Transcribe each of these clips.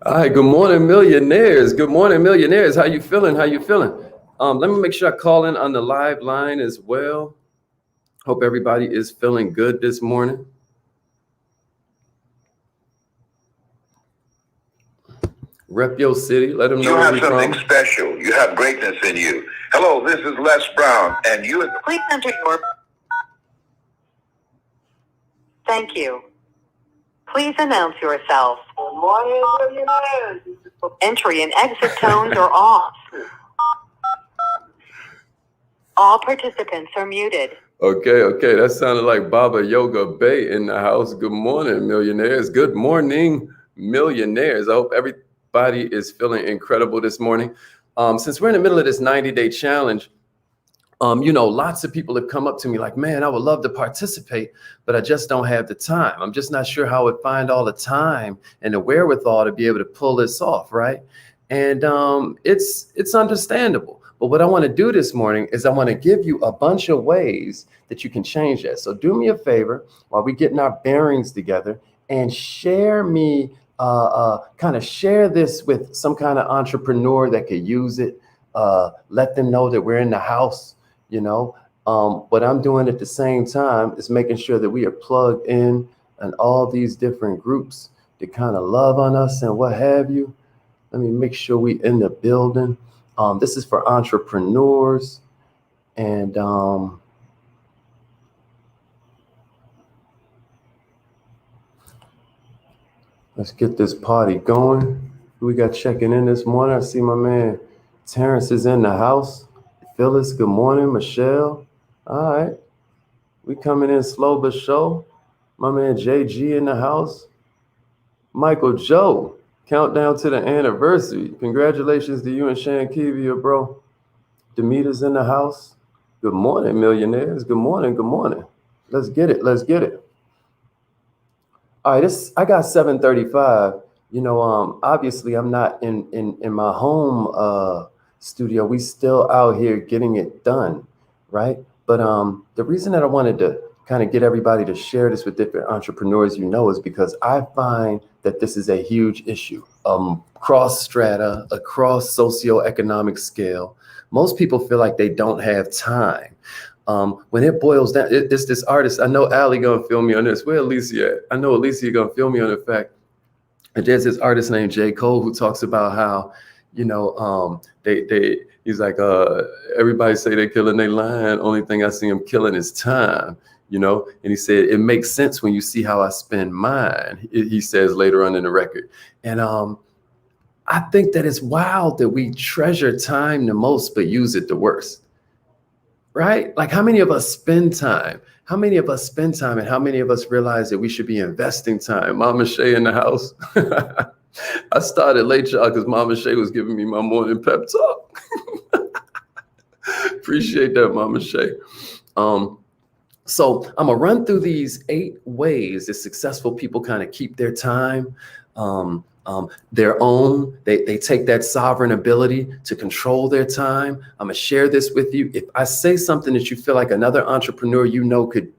All right, good morning, millionaires. Good morning, millionaires. How you feeling? How you feeling? Let me make sure I call in on the live line as well. Hope everybody is feeling good this morning. Rep your city. Let them know You where have we something from. special. You have greatness in you. Hello, this is Les Brown, and you. Please enter your. Thank you. Please announce yourself. Good morning, millionaires. Entry and exit tones are off. All participants are muted. Okay. That sounded like Baba Yoga Bay in the house. Good morning, millionaires. Good morning, millionaires. I hope everybody is feeling incredible this morning. Since we're in the middle of this 90-day challenge, lots of people have come up to me like, man, I would love to participate, but I just don't have the time. I'm just not sure how I would find all the time and the wherewithal to be able to pull this off, right? And it's understandable. But what I want to do this morning is I want to give you a bunch of ways that you can change that. So do me a favor while we're getting our bearings together and share this with some kind of entrepreneur that could use it. Let them know that we're in the house. What I'm doing at the same time is making sure that we are plugged in and all these different groups that kind of love on us and what have you. Let me make sure we in the building. This is for entrepreneurs, and let's get this party going. Who we got checking in this morning? I see my man Terrence is in the house. Phyllis, good morning. Michelle. All right. We coming in slow but sure. My man JG in the house. Michael Joe, countdown to the anniversary. Congratulations to you and Shan Kivia, bro. Demeter's in the house. Good morning, millionaires. Good morning. Let's get it. All right, I got 7:35. Obviously I'm not in my home studio. We still out here getting it done, right? But the reason that I wanted to kind of get everybody to share this with different entrepreneurs, is because I find that this is a huge issue. Cross strata, across socioeconomic scale. Most people feel like they don't have time. When it boils down, it's this artist. I know Ali gonna feel me on this. Where Alicia at? I know Alicia gonna feel me on the fact that there's this artist named J. Cole who talks about how, he's like, everybody say they're killing their line. Only thing I see him killing is time. And he said, it makes sense when you see how I spend mine, he says later on in the record. And I think that it's wild that we treasure time the most, but use it the worst, right? Like how many of us spend time? How many of us spend time and how many of us realize that we should be investing time? Mama Shay in the house. I started late, y'all, because Mama Shay was giving me my morning pep talk. Appreciate that, Mama Shay. So I'm gonna run through these 8 ways that successful people kind of keep their time their own. They take that sovereign ability to control their time. I'm gonna share this with you. If I say something that you feel like another entrepreneur could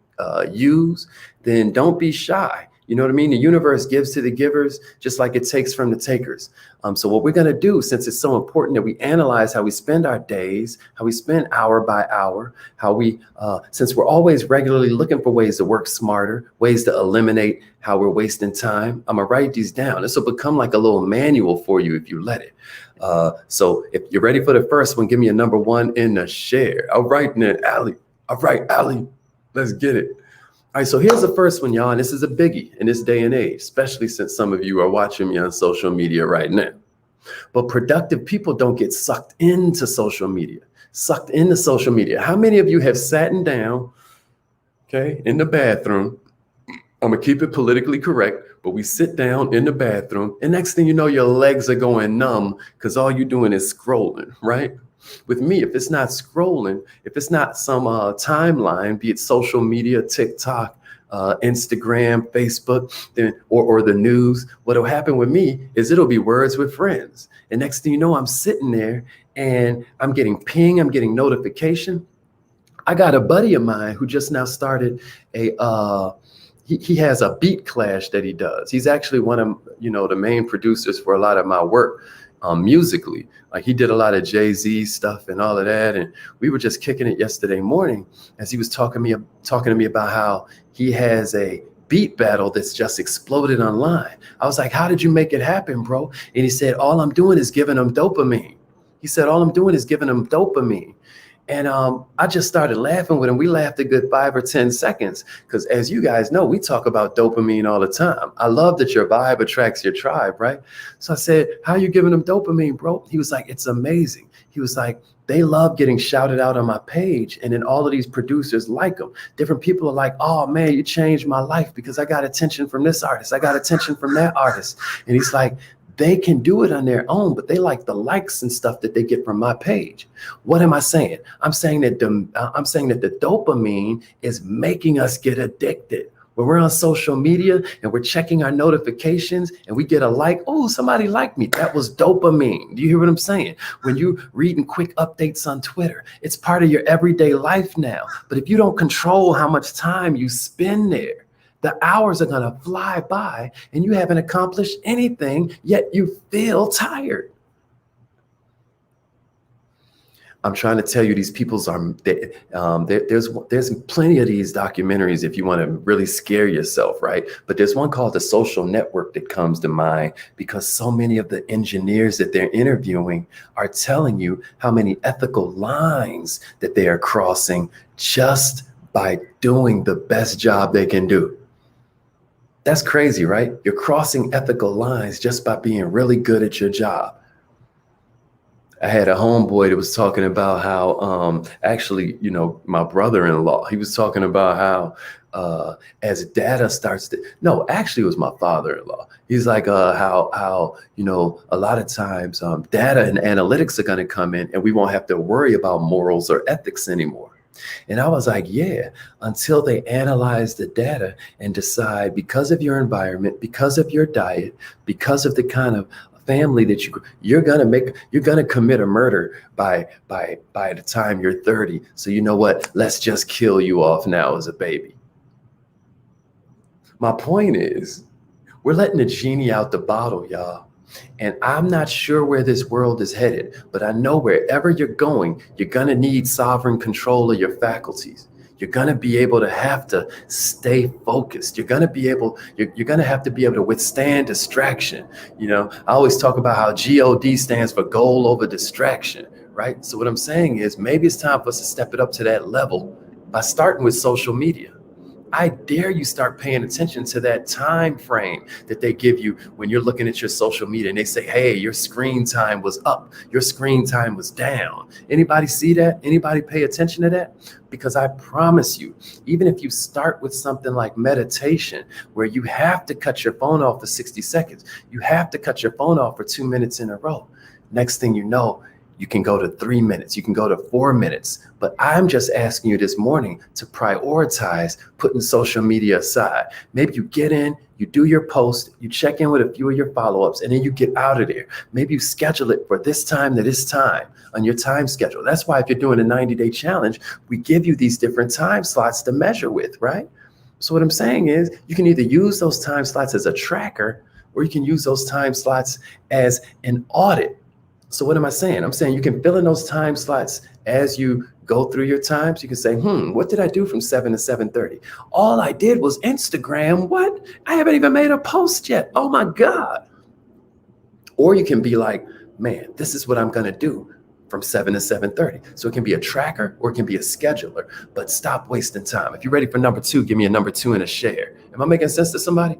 use, then don't be shy. You know what I mean? The universe gives to the givers, just like it takes from the takers. So what we're gonna do, since it's so important that we analyze how we spend our days, how we spend hour by hour, since we're always regularly looking for ways to work smarter, ways to eliminate how we're wasting time, I'm gonna write these down. This will become like a little manual for you if you let it. So if you're ready for the first one, give me a number 1 in the share. All right, then, Ali. All right, Ali. Let's get it. All right, so here's the first one, y'all, and this is a biggie in this day and age, especially since some of you are watching me on social media right now. But productive people don't get sucked into social media. How many of you have sat down, in the bathroom? I'm gonna keep it politically correct, but we sit down in the bathroom, and next thing you know, your legs are going numb because all you're doing is scrolling, right? With me, if it's not scrolling, if it's not some timeline, be it social media, TikTok, Instagram, Facebook, then or the news, what'll happen with me is it'll be words with friends. And next thing you know, I'm sitting there and I'm getting ping, I'm getting notification. I got a buddy of mine who just now started he has a beat clash that he does. He's actually one of, the main producers for a lot of my work musically. Like he did a lot of Jay-Z stuff and all of that. And we were just kicking it yesterday morning as he was talking to me about how he has a beat battle that's just exploded online. I was like, how did you make it happen, bro? And he said, all I'm doing is giving him dopamine. He said, all I'm doing is giving him dopamine. And I just started laughing with him. We laughed a good 5 or 10 seconds because, as you guys know, we talk about dopamine all the time. I love that your vibe attracts your tribe, right? So I said, how are you giving them dopamine, bro? He was like, it's amazing. He was like, they love getting shouted out on my page. And then all of these producers like them. Different people are like, oh, man, you changed my life because I got attention from this artist. I got attention from that artist. And he's like, they can do it on their own, but they like the likes and stuff that they get from my page. What am I saying? I'm saying that the dopamine is making us get addicted. When we're on social media and we're checking our notifications and we get a like, oh, somebody liked me. That was dopamine. Do you hear what I'm saying? When you reading quick updates on Twitter, it's part of your everyday life now. But if you don't control how much time you spend there, the hours are going to fly by and you haven't accomplished anything, yet you feel tired. I'm trying to tell you, these people's there's plenty of these documentaries if you want to really scare yourself, right? But there's one called The Social Network that comes to mind because so many of the engineers that they're interviewing are telling you how many ethical lines that they are crossing just by doing the best job they can do. That's crazy, right? You're crossing ethical lines just by being really good at your job. I had a homeboy that was talking about how, actually, my brother-in-law, he was talking about how as data starts to, no, actually it was my father-in-law. He's like, how a lot of times data and analytics are going to come in and we won't have to worry about morals or ethics anymore. And I was like, yeah, until they analyze the data and decide because of your environment, because of your diet, because of the kind of family that you're gonna commit a murder by the time you're 30. So you know what? Let's just kill you off now as a baby. My point is, we're letting the genie out the bottle, y'all. And I'm not sure where this world is headed, but I know wherever you're going, you're gonna need sovereign control of your faculties. You're gonna be able to have to stay focused. You're gonna have to be able to withstand distraction. I always talk about how GOD stands for goal over distraction, right? So what I'm saying is maybe it's time for us to step it up to that level by starting with social media. I dare you start paying attention to that time frame that they give you when you're looking at your social media and they say, hey, your screen time was up, your screen time was down. Anybody see that? Anybody pay attention to that? Because I promise you, even if you start with something like meditation, where you have to cut your phone off for 60 seconds, you have to cut your phone off for 2 minutes in a row. Next thing you know, you can go to 3 minutes, you can go to 4 minutes. But I'm just asking you this morning to prioritize putting social media aside. Maybe you get in, you do your post, you check in with a few of your follow-ups, and then you get out of there. Maybe you schedule it for this time to this time on your time schedule. That's why if you're doing a 90-day challenge, we give you these different time slots to measure with, right? So what I'm saying is you can either use those time slots as a tracker, or you can use those time slots as an audit. So what am I saying? I'm saying you can fill in those time slots as you go through your times. You can say, what did I do from 7 to 7:30? All I did was Instagram. What? I haven't even made a post yet. Oh my God. Or you can be like, man, this is what I'm going to do from 7 to 7:30. So it can be a tracker or it can be a scheduler, but stop wasting time. If you're ready for number 2, give me a number 2 and a share. Am I making sense to somebody?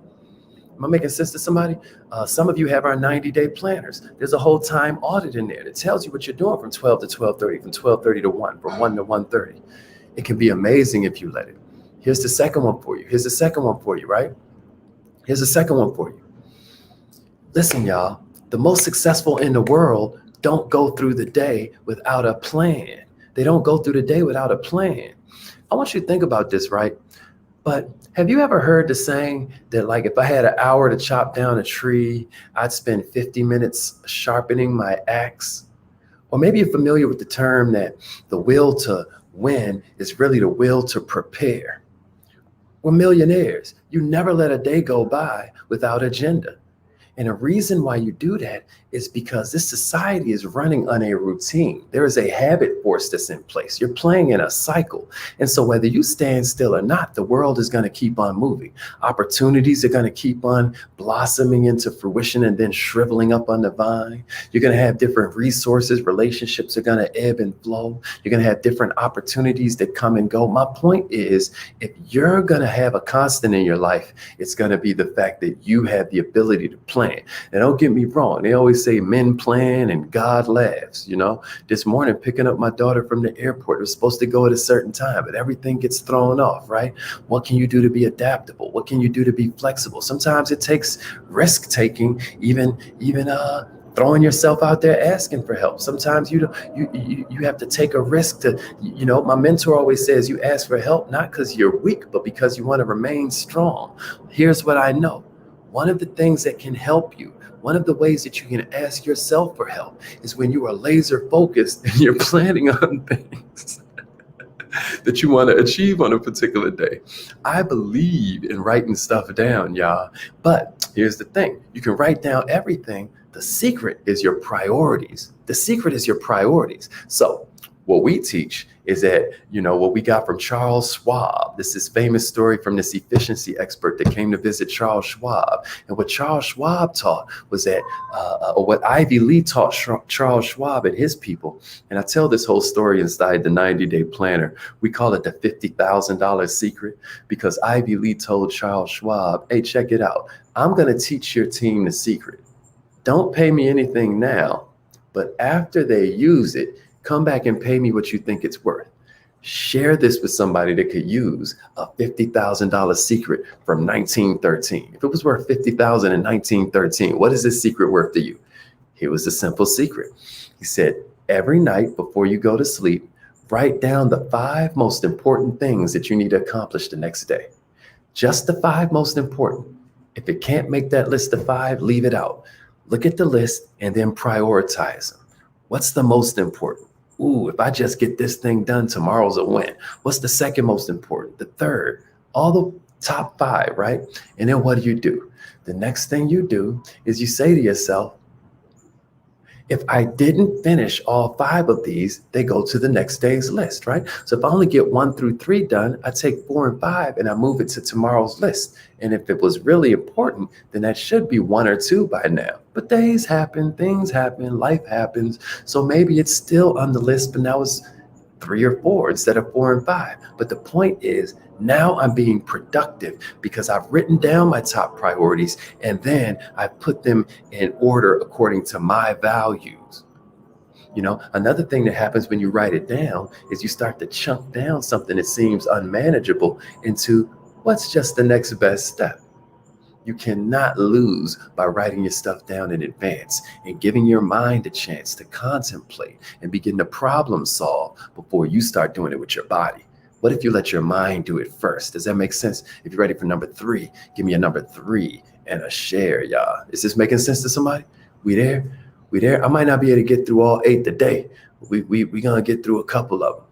Some of you have our 90-day planners. There's a whole time audit in there that tells you what you're doing from 12 to 12:30, from 12:30 to 1, from 1 to 1:30. It can be amazing if you let it. Here's the second one for you. Right? Here's the second one for you. Listen, y'all, the most successful in the world don't go through the day without a plan. They don't go through the day without a plan. I want you to think about this, right? But have you ever heard the saying that, like, if I had an hour to chop down a tree, I'd spend 50 minutes sharpening my axe? Or maybe you're familiar with the term that the will to win is really the will to prepare. We're millionaires. You never let a day go by without agenda. And a reason why you do that is because this society is running on a routine. There is a habit force that's in place. You're playing in a cycle. And so whether you stand still or not, the world is going to keep on moving. Opportunities are going to keep on blossoming into fruition and then shriveling up on the vine. You're going to have different resources. Relationships are going to ebb and flow. You're going to have different opportunities that come and go. My point is, if you're going to have a constant in your life, it's going to be the fact that you have the ability to plan. And don't get me wrong. They always say men plan and God laughs. This morning, picking up my daughter from the airport, it was supposed to go at a certain time, but everything gets thrown off, right? What can you do to be adaptable? What can you do to be flexible? Sometimes it takes risk taking, even throwing yourself out there, asking for help. Sometimes you have to take a risk to, my mentor always says, you ask for help, not because you're weak, but because you want to remain strong. Here's what I know. One of the things that can help you, one of the ways that you can ask yourself for help is when you are laser focused and you're planning on things that you want to achieve on a particular day. I believe in writing stuff down, y'all. But here's the thing. You can write down everything. The secret is your priorities. The secret is your priorities. So what we teach is that, what we got from Charles Schwab. This is famous story from this efficiency expert that came to visit Charles Schwab. And what Charles Schwab taught was that, or what Ivy Lee taught Charles Schwab and his people. And I tell this whole story inside the 90-day planner. We call it the $50,000 secret because Ivy Lee told Charles Schwab, hey, check it out. I'm going to teach your team the secret. Don't pay me anything now, but after they use it, come back and pay me what you think it's worth. Share this with somebody that could use a $50,000 secret from 1913. If it was worth $50,000 in 1913, what is this secret worth to you? Here was the simple secret. He said, every night before you go to sleep, write down the 5 most important things that you need to accomplish the next day. Just the 5 most important. If it can't make that list of 5, leave it out. Look at the list and then prioritize them. What's the most important? Ooh, if I just get this thing done, tomorrow's a win. What's the second most important? The third, all the top 5, right? And then what do? The next thing you do is you say to yourself, if I didn't finish all 5 of these, they go to the next day's list, right? So if I only get 1 through 3 done, I take 4 and 5 and I move it to tomorrow's list. And if it was really important, then that should be 1 or 2 by now. But days happen, things happen, life happens. So maybe it's still on the list, but now it's 3 or 4 instead of 4 and 5. But the point is, now I'm being productive because I've written down my top priorities and then I put them in order according to my values. Another thing that happens when you write it down is you start to chunk down something that seems unmanageable into what's just the next best step. You cannot lose by writing your stuff down in advance and giving your mind a chance to contemplate and begin to problem solve before you start doing it with your body. What if you let your mind do it first? Does that make sense? If you're ready for number 3, give me a number 3 and a share, y'all. Is this making sense to somebody? We there? I might not be able to get through all 8 today. We gonna get through a couple of them.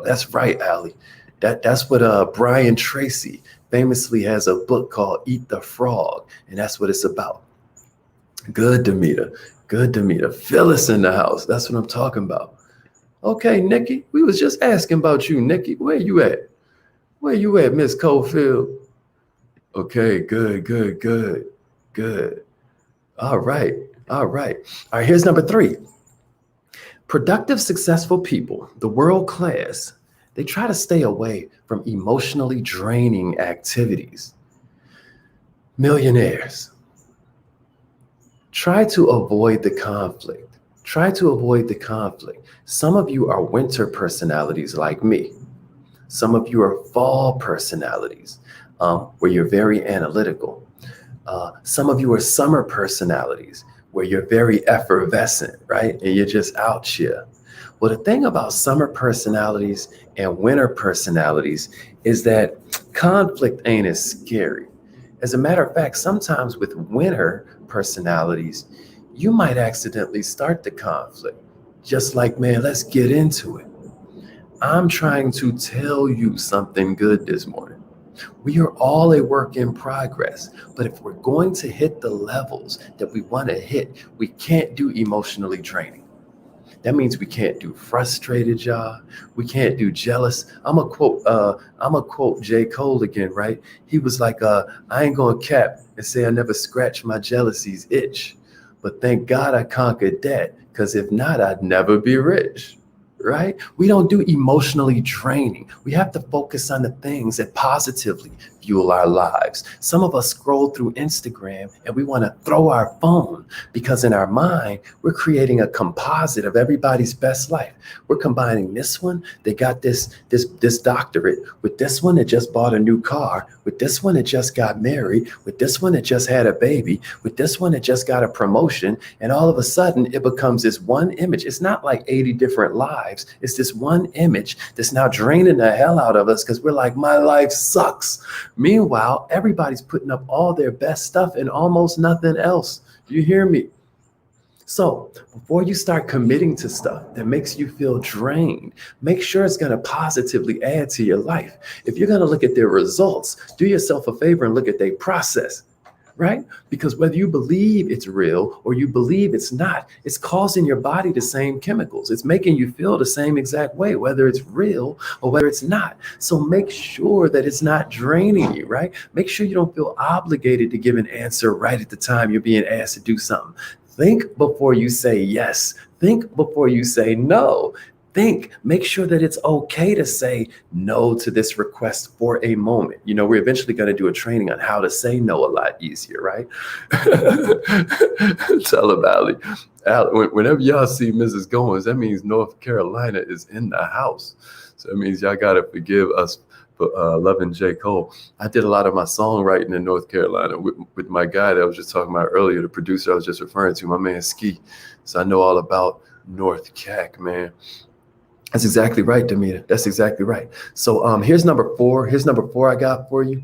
That's right, Allie. That's what Brian Tracy famously has a book called Eat the Frog, and that's what it's about. Good, Demita. Phyllis in the house. That's what I'm talking about. Okay, Nikki, we was just asking about you, Nikki. Where you at, Miss Cofield? Okay, good. All right. Here's number 3. Productive, successful people, the world class, they try to stay away from emotionally draining activities. Millionaires, try to avoid the conflict. Some of you are winter personalities like me. Some of you are fall personalities where you're very analytical. Some of you are summer personalities where you're very effervescent, right? And you're just out here. Well, the thing about summer personalities and winter personalities is that conflict ain't as scary. As a matter of fact, sometimes with winter personalities, you might accidentally start the conflict. Just like, man, let's get into it. I'm trying to tell you something good this morning. We are all a work in progress. But if we're going to hit the levels that we want to hit, we can't do emotionally draining. That means we can't do frustrated, y'all. We can't do jealous. I'm a quote J. Cole again, right? He was like, I ain't gonna cap and say I never scratched my jealousy's itch. But thank God I conquered that, because if not, I'd never be rich. Right? We don't do emotionally draining. We have to focus on the things that positively fuel our lives. Some of us scroll through Instagram and we want to throw our phone because in our mind, we're creating a composite of everybody's best life. We're combining this one that got this doctorate with this one that just bought a new car, with this one that just got married, with this one that just had a baby, with this one that just got a promotion. And all of a sudden it becomes this one image. It's not like 80 different lives. It's this one image that's now draining the hell out of us because we're like, my life sucks. Meanwhile, everybody's putting up all their best stuff and almost nothing else. Do you hear me? So before you start committing to stuff that makes you feel drained, make sure it's going to positively add to your life. If you're going to look at their results, do yourself a favor and look at their process. Right? Because whether you believe it's real or you believe it's not, it's causing your body the same chemicals. It's making you feel the same exact way, whether it's real or whether it's not. So make sure that it's not draining you, right? Make sure you don't feel obligated to give an answer right at the time you're being asked to do something. Think before you say yes. Think before you say no. Make sure that it's okay to say no to this request for a moment. You know, we're eventually going to do a training on how to say no a lot easier, right? Tell them, Allie, whenever y'all see Mrs. Goins, that means North Carolina is in the house. So that means y'all got to forgive us for loving J. Cole. I did a lot of my songwriting in North Carolina with my guy that I was just talking about earlier, the producer I was just referring to, my man Ski. So I know all about North Cac, man. That's exactly right, Demeter. That's exactly right. So here's number 4. Here's number 4 I got for you.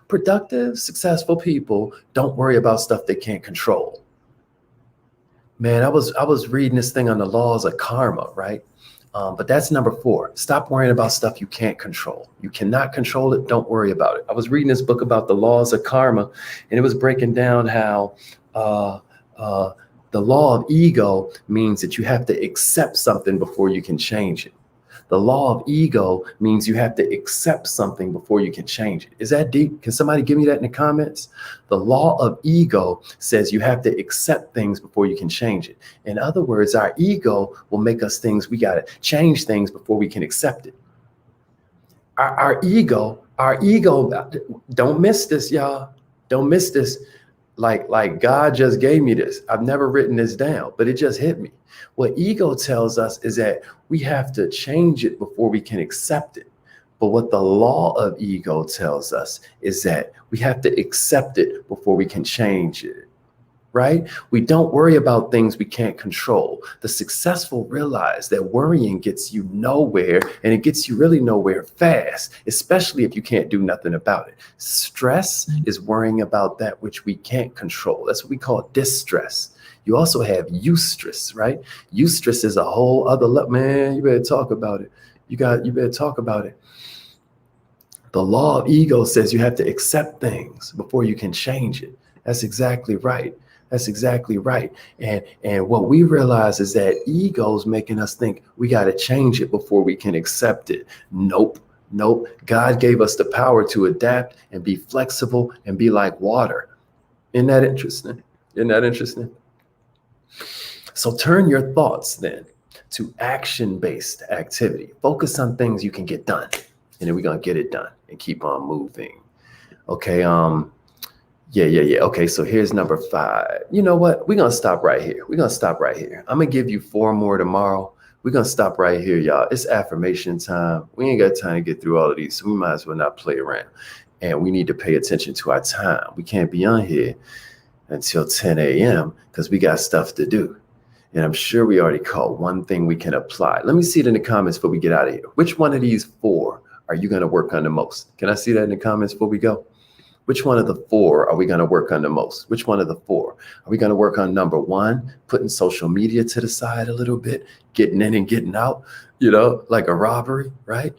Productive, successful people don't worry about stuff they can't control. Man, I was reading this thing on the laws of karma, right? But that's number 4. Stop worrying about stuff you can't control. You cannot control it. Don't worry about it. I was reading this book about the laws of karma, and it was breaking down how the law of ego means that you have to accept something before you can change it. The law of ego means you have to accept something before you can change it. Is that deep? Can somebody give me that in the comments? The law of ego says you have to accept things before you can change it. In other words, our ego will make us things, we got to change things before we can accept it. Our ego, don't miss this, y'all. Don't miss this. Like God just gave me this. I've never written this down, but it just hit me. What ego tells us is that we have to change it before we can accept it. But what the law of ego tells us is that we have to accept it before we can change it. Right? We don't worry about things we can't control. The successful realize that worrying gets you nowhere, and it gets you really nowhere fast, especially if you can't do nothing about it. Stress is worrying about that which we can't control. That's what we call distress. You also have eustress, right? Eustress is a whole other level. Man, you better talk about it. You better talk about it. The law of ego says you have to accept things before you can change it. That's exactly right. That's exactly right. And what we realize is that ego's making us think we got to change it before we can accept it. Nope. God gave us the power to adapt and be flexible and be like water. Isn't that interesting? So turn your thoughts then to action-based activity. Focus on things you can get done, and then we're going to get it done and keep on moving. Okay. Yeah. Okay, so here's number 5. You know what? We're going to stop right here. I'm going to give you 4 more tomorrow. We're going to stop right here, y'all. It's affirmation time. We ain't got time to get through all of these, so we might as well not play around. And we need to pay attention to our time. We can't be on here until 10 a.m. because we got stuff to do. And I'm sure we already caught one thing we can apply. Let me see it in the comments before we get out of here. Which one of these 4 are you going to work on the most? Can I see that in the comments before we go? Which one of the 4 are we going to work on the most? Which one of the 4? Are we going to work on number 1, putting social media to the side a little bit, getting in and getting out, like a robbery, right?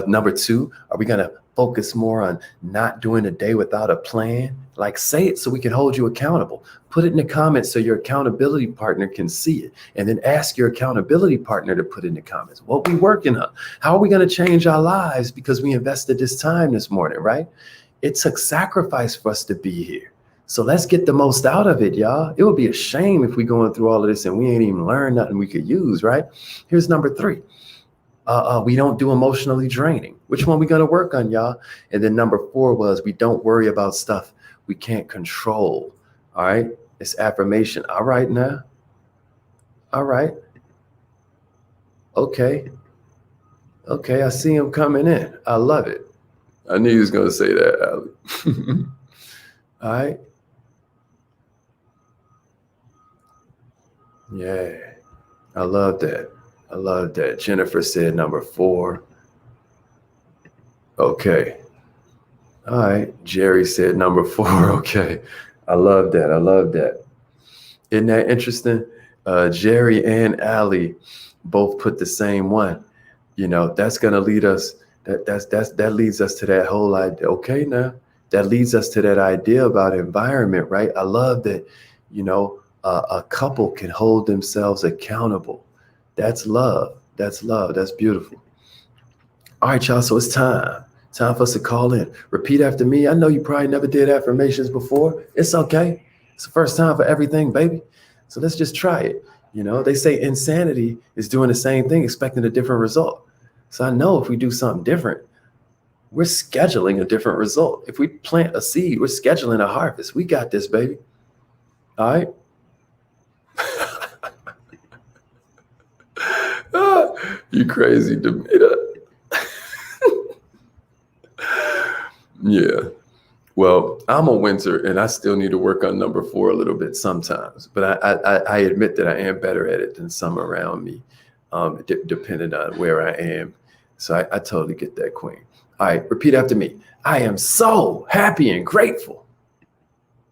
Number 2, are we going to focus more on not doing a day without a plan? Like, say it so we can hold you accountable. Put it in the comments so your accountability partner can see it. And then ask your accountability partner to put it in the comments. What we working on? How are we going to change our lives because we invested this time this morning, right? It took sacrifice for us to be here. So let's get the most out of it, y'all. It would be a shame if we going through all of this and we ain't even learned nothing we could use, right? Here's number 3. We don't do emotionally draining. Which one we gonna work on, y'all? And then number 4 was we don't worry about stuff we can't control. All right, it's affirmation. All right now. All right. Okay. Okay, I see him coming in. I love it. I knew he was gonna say that, Ali. All right. Yeah, I love that. I love that. Jennifer said number 4. Okay. All right. Jerry said number 4. Okay. I love that. I love that. Isn't that interesting? Jerry and Ali both put the same one. You know, that's going to lead us. That leads us to that whole idea. Okay, now that leads us to that idea about environment, right? I love that, you know, a couple can hold themselves accountable. That's love. That's love. That's beautiful. All right, y'all. So it's time for us to call in. Repeat after me. I know you probably never did affirmations before. It's okay. It's the first time for everything, baby. So let's just try it. You know, they say insanity is doing the same thing, expecting a different result. So I know if we do something different, we're scheduling a different result. If we plant a seed, we're scheduling a harvest. We got this, baby. All right. You crazy, Demita. Yeah. Well, I'm a winter and I still need to work on number 4 a little bit sometimes, but I admit that I am better at it than some around me, depending on where I am. So I totally get that, Queen. All right, repeat after me. I am so happy and grateful